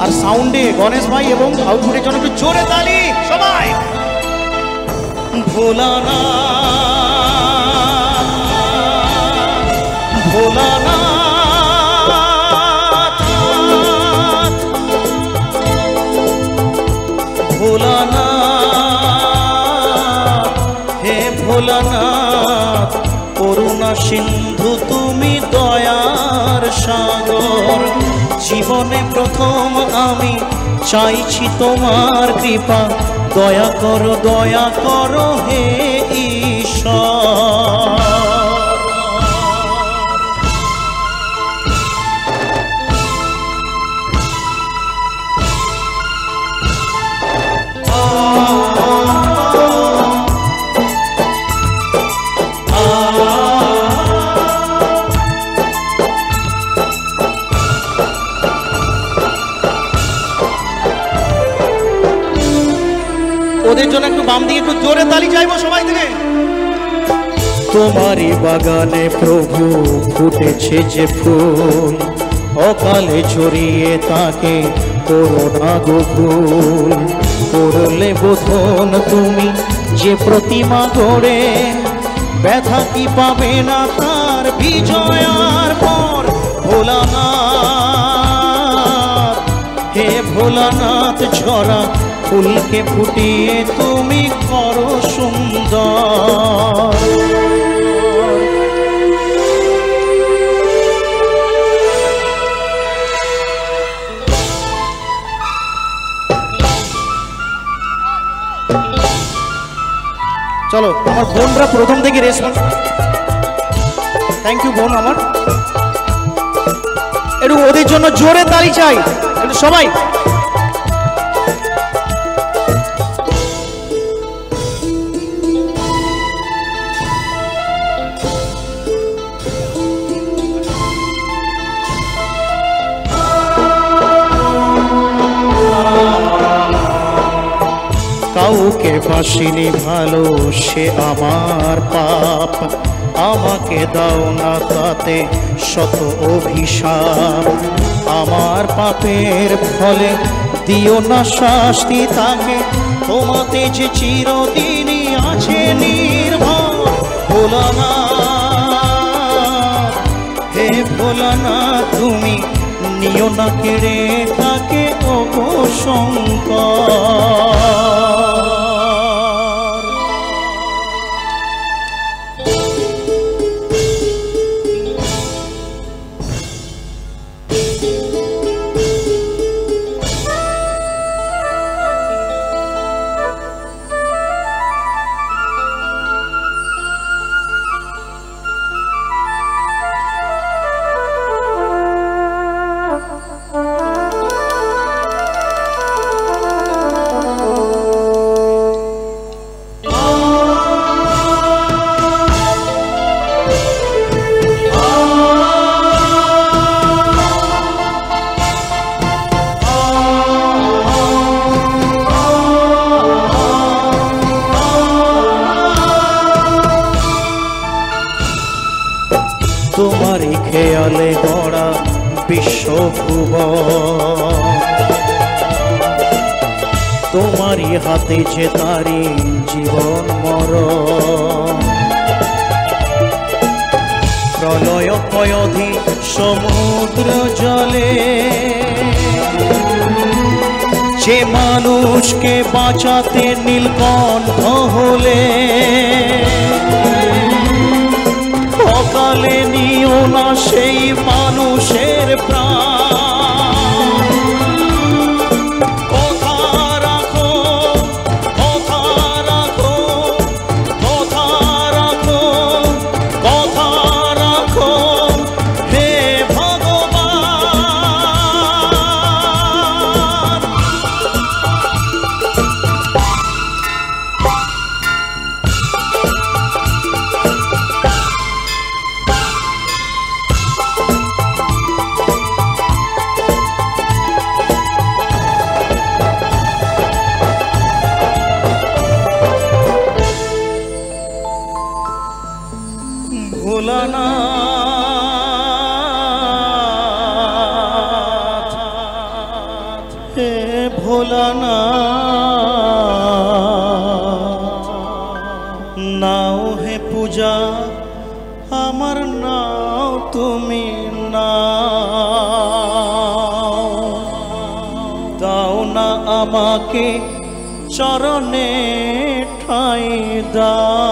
আর সাউন্ডে গণেশ ভাই এবং আউটপুটের জন্য একটু জোরে তালি সবাই। ভোলানাথ ভোলানাথ ভোলানাথ হে ভোলানাথ, করুণা সিন্ধু তুমি দয়ার সাগর। জীবনে প্রথম আমি চাইছি তোমার কৃপা, দয়া করো হে ঈশ্বর। ওদের জন্য একটু বাম দিকে একটু জোরে তালি চাইবো সবাই থেকে। তোমারই বাগানে প্রভু ফুটেছে যে ফুল, অকালে ছড়িয়ে তাকে করোনা গোকুল। করলে বোধন তুমি যে প্রতিমা গড়ে, ব্যথা কি পাবে না তার বিজয়ার পর। ভোলানাথ হে ভোলানাথ, ঝরা ফুলকে ফুটিয়ে তুমি করো সুন্দর। চলো আমার বোনরা প্রথম থেকে রেসপন্স। থ্যাংক ইউ বোন আমার। একটু ওদের জন্য জোরে তালি চাই একটু সবাই। কাউকে বাসিনি ভালো সে আমার পাপ, আমাকে দাও না তাতে শত অভিশাপ। আমার পাপের ফলে দিও না শাস্তি তাকে, তোমাতে যে চিরদিনই আছে নির্ভর। ভোলানাথ হে ভোলানাথ, তুমি নিও না কেড়ে তাকে ওগো শঙ্কর। তোমারই খেয়ালে গড়া বিশ্বভুবন, তোমারই হাতে যে তারি জীবন মরণ। প্রলয় পয়ধি সমুদ্র জলে, যে মানুষকে বাঁচাতে নীলকণ্ঠ হলে। অকালে নিও না সেই মানুষের প্রাণ। কথা রাখো, কথা রাখো, কথা রাখো, কথা রাখো হে ভগবান। ভোলানাথ হে ভোলানা নাও হে পূজা আমার নাও তুমি নাও দাও না আমাকে চরণে ঠাঁই দাও